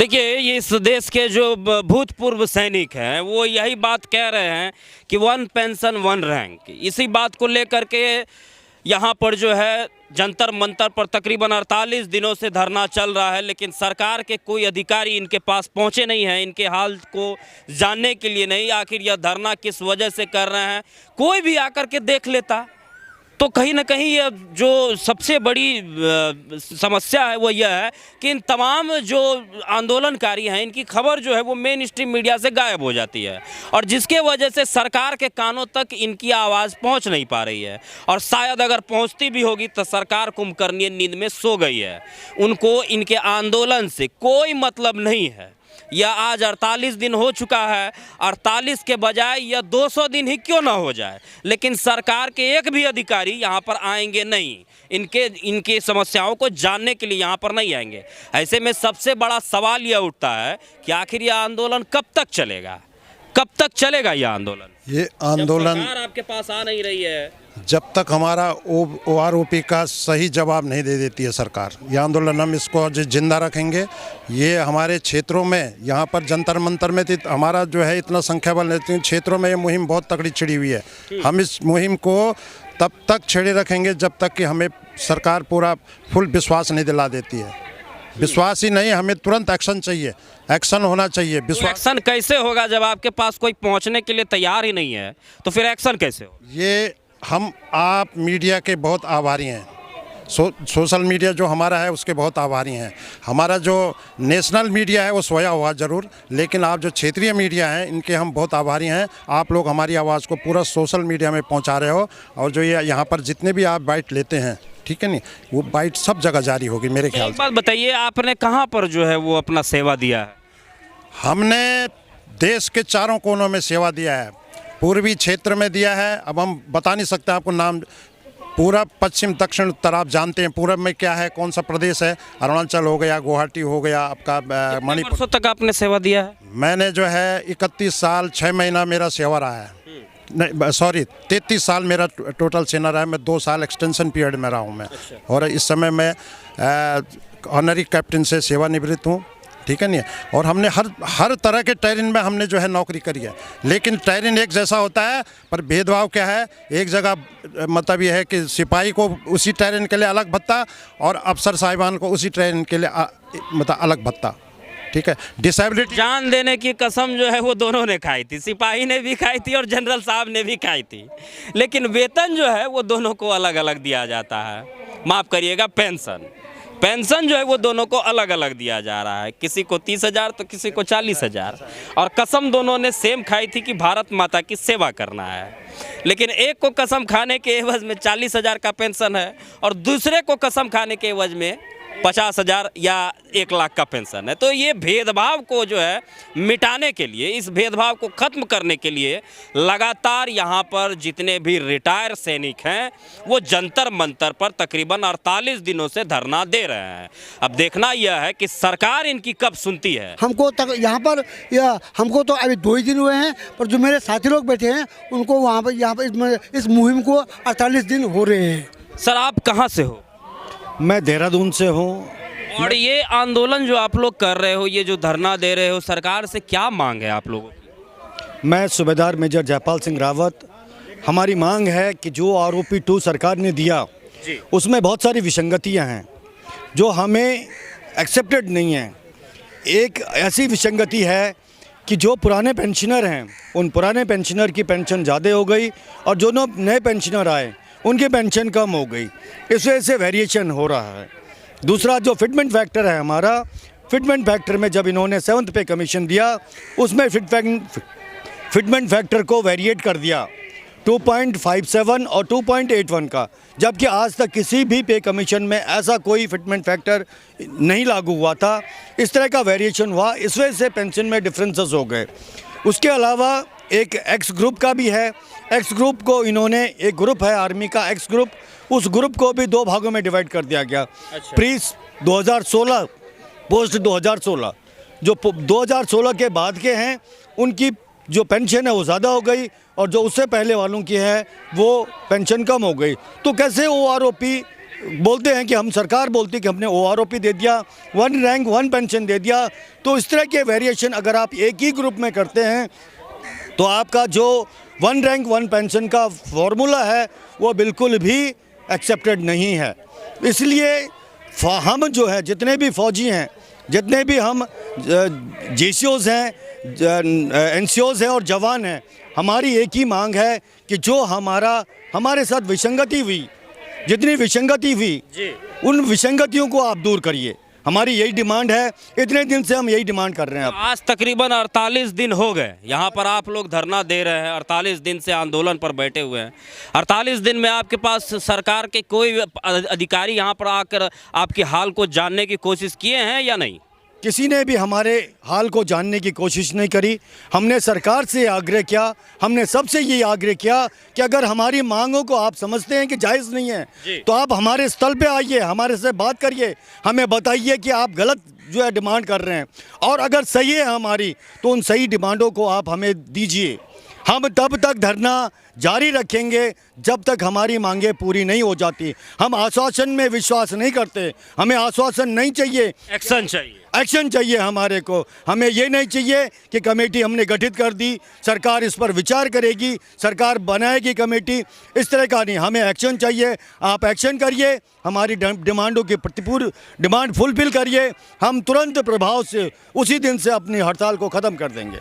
देखिए, ये इस देश के जो भूतपूर्व सैनिक हैं वो यही बात कह रहे हैं कि वन पेंशन वन रैंक। इसी बात को लेकर के यहाँ पर जो है जंतर मंतर पर तकरीबन 48 दिनों से धरना चल रहा है, लेकिन सरकार के कोई अधिकारी इनके पास पहुँचे नहीं हैं, इनके हाल को जानने के लिए नहीं। आखिर यह धरना किस वजह से कर रहे हैं, कोई भी आकर के देख लेता तो कहीं ना कहीं ये जो सबसे बड़ी समस्या है वो यह है कि इन तमाम जो आंदोलनकारी हैं इनकी खबर जो है वो मेन स्ट्रीम मीडिया से गायब हो जाती है, और जिसके वजह से सरकार के कानों तक इनकी आवाज़ पहुंच नहीं पा रही है। और शायद अगर पहुंचती भी होगी तो सरकार कुंभकर्णीय नींद में सो गई है, उनको इनके आंदोलन से कोई मतलब नहीं है। यह आज 48 दिन हो चुका है, 48 के बजाय यह 200 दिन ही क्यों ना हो जाए, लेकिन सरकार के एक भी अधिकारी यहाँ पर आएंगे नहीं, इनके समस्याओं को जानने के लिए यहाँ पर नहीं आएंगे। ऐसे में सबसे बड़ा सवाल यह उठता है कि आखिर यह आंदोलन कब तक चलेगा, कब तक चलेगा यह आंदोलन? ये आंदोलन सरकार आपके पास आ नहीं रही है, जब तक हमारा OROP का सही जवाब नहीं दे देती है सरकार, ये आंदोलन हम इसको जिंदा रखेंगे। ये हमारे क्षेत्रों में, यहाँ पर जंतर मंतर में हमारा जो है इतना संख्या बल, क्षेत्रों में ये मुहिम बहुत तगड़ी छिड़ी हुई है। हम इस मुहिम को तब तक छिड़े रखेंगे जब तक कि हमें सरकार पूरा फुल विश्वास नहीं दिला देती है। विश्वास ही नहीं, हमें तुरंत एक्शन चाहिए, एक्शन होना चाहिए। विश्वास एक्शन कैसे होगा जब आपके पास कोई पहुँचने के लिए तैयार ही नहीं है, तो फिर एक्शन कैसे हो? ये हम आप मीडिया के बहुत आभारी हैं, सोशल मीडिया जो हमारा है उसके बहुत आभारी हैं। हमारा जो नेशनल मीडिया है वो सोया हुआ ज़रूर, लेकिन आप जो क्षेत्रीय मीडिया हैं इनके हम बहुत आभारी हैं। आप लोग हमारी आवाज़ को पूरा सोशल मीडिया में पहुंचा रहे हो, और जो ये यहाँ पर जितने भी आप बाइट लेते हैं, ठीक है नहीं, वो बाइट सब जगह जारी होगी मेरे ख्याल से। एक बात बताइए, आपने कहाँ पर जो है वो अपना सेवा दिया है? हमने देश के चारों कोनों में सेवा दिया है, पूर्वी क्षेत्र में दिया है, अब हम बता नहीं सकते आपको नाम, पूरा पश्चिम दक्षिण उत्तर आप जानते हैं। पूरब में क्या है, कौन सा प्रदेश है, अरुणाचल हो गया, गुवाहाटी हो गया, आपका मणिपुर। वर्षों तक आपने सेवा दिया है? मैंने जो है 31 साल 6 महीना मेरा सेवा रहा है, नहीं सॉरी 33 साल मेरा टोटल सेना रहा है। मैं 2 साल एक्सटेंशन पीरियड में रहा हूँ मैं, और इस समय मैं ऑनरी कैप्टन से सेवानिवृत्त हूँ, ठीक है नहीं। और हमने हर तरह के टेरिन में हमने जो है नौकरी करी है, लेकिन टेरिन एक जैसा होता है, पर भेदभाव क्या है, एक जगह मतलब ये है कि सिपाही को उसी टेरिन के लिए अलग भत्ता और अफसर साहिबान को उसी टेरिन के लिए मतलब अलग भत्ता, ठीक है। डिसेबिलिटी जान देने की कसम जो है वो दोनों ने खाई थी, सिपाही ने भी खाई थी और जनरल साहब ने भी खाई थी, लेकिन वेतन जो है वो दोनों को अलग अलग दिया जाता है। माफ़ करिएगा, पेंशन जो है वो दोनों को अलग अलग दिया जा रहा है, किसी को 30,000 तो किसी को 40,000, और कसम दोनों ने सेम खाई थी कि भारत माता की सेवा करना है। लेकिन एक को कसम खाने के एवज में 40,000 का पेंशन है, और दूसरे को कसम खाने के एवज में 50,000 या 1 लाख का पेंशन है। तो ये भेदभाव को जो है मिटाने के लिए, इस भेदभाव को ख़त्म करने के लिए लगातार यहाँ पर जितने भी रिटायर सैनिक हैं वो जंतर मंतर पर तकरीबन 48 दिनों से धरना दे रहे हैं। अब देखना यह है कि सरकार इनकी कब सुनती है। हमको तक यहाँ पर हमको तो अभी 2 ही दिन हुए हैं, पर जो मेरे साथी लोग बैठे हैं उनको वहाँ पर इस मुहिम को 48 दिन हो रहे हैं। सर, आप कहाँ से हो? मैं देहरादून से हूँ। और ये आंदोलन जो आप लोग कर रहे हो, ये जो धरना दे रहे हो, सरकार से क्या मांग है आप लोगों की? मैं सूबेदार मेजर जयपाल सिंह रावत। हमारी मांग है कि जो ROP 2 सरकार ने दिया उसमें बहुत सारी विसंगतियां हैं जो हमें एक्सेप्टेड नहीं हैं। एक ऐसी विसंगति है कि जो पुराने पेंशनर हैं उन पुराने पेंशनर की पेंशन ज़्यादा हो गई, और जो नए पेंशनर आए उनकी पेंशन कम हो गई, इस वजह से वेरिएशन हो रहा है। दूसरा जो फिटमेंट फैक्टर है हमारा, फिटमेंट फैक्टर में जब इन्होंने 7th पे कमीशन दिया उसमें फिटमेंट फैक्टर को वेरिएट कर दिया 2.57 और 2.81 का, जबकि आज तक किसी भी पे कमीशन में ऐसा कोई फिटमेंट फैक्टर नहीं लागू हुआ था। इस तरह का वेरिएशन हुआ, इस वजह से पेंशन में डिफरेंसेस हो गए। उसके अलावा एक एक्स ग्रुप का भी है। एक्स ग्रुप को इन्होंने, एक ग्रुप है आर्मी का एक्स ग्रुप, उस ग्रुप को भी 2 भागों में डिवाइड कर दिया गया। अच्छा। प्रीस 2016, पोस्ट 2016, जो 2016 के बाद के हैं उनकी जो पेंशन है वो ज़्यादा हो गई, और जो उससे पहले वालों की है वो पेंशन कम हो गई। तो कैसे OROP बोलते हैं कि हम सरकार बोलती है कि हमने OROP दे दिया, 1 रैंक 1 पेंशन दे दिया। तो इस तरह के वेरिएशन अगर आप एक ही ग्रुप में करते हैं तो आपका जो 1 रैंक 1 पेंशन का फॉर्मूला है वो बिल्कुल भी एक्सेप्टेड नहीं है। इसलिए हम जो है जितने भी फौजी हैं, जितने भी हम GCOs हैं, NCOs हैं और जवान हैं, हमारी एक ही मांग है कि जो हमारे साथ विसंगति हुई, जितनी विसंगति हुई उन विसंगतियों को आप दूर करिए। हमारी यही डिमांड है, इतने दिन से हम यही डिमांड कर रहे हैं। आज तकरीबन 48 दिन हो गए यहाँ पर आप लोग धरना दे रहे हैं, 48 दिन से आंदोलन पर बैठे हुए हैं। 48 दिन में आपके पास सरकार के कोई अधिकारी यहाँ पर आकर आपके हाल को जानने की कोशिश किए हैं या नहीं? किसी ने भी हमारे हाल को जानने की कोशिश नहीं करी। हमने सरकार से आग्रह किया, हमने सबसे ये आग्रह किया कि अगर हमारी मांगों को आप समझते हैं कि जायज़ नहीं है तो आप हमारे स्थल पे आइए, हमारे से बात करिए, हमें बताइए कि आप गलत जो है डिमांड कर रहे हैं, और अगर सही है हमारी तो उन सही डिमांडों को आप हमें दीजिए। हम तब तक धरना जारी रखेंगे जब तक हमारी मांगें पूरी नहीं हो जाती। हम आश्वासन में विश्वास नहीं करते, हमें आश्वासन नहीं चाहिए, एक्शन चाहिए। एक्शन चाहिए हमारे को। हमें ये नहीं चाहिए कि कमेटी हमने गठित कर दी, सरकार इस पर विचार करेगी, सरकार बनाएगी कमेटी, इस तरह का नहीं। हमें एक्शन चाहिए। आप एक्शन करिए, हमारी डिमांडों की प्रतिपूर्ति डिमांड फुलफिल करिए। हम तुरंत प्रभाव से उसी दिन से अपनी हड़ताल को ख़त्म कर देंगे।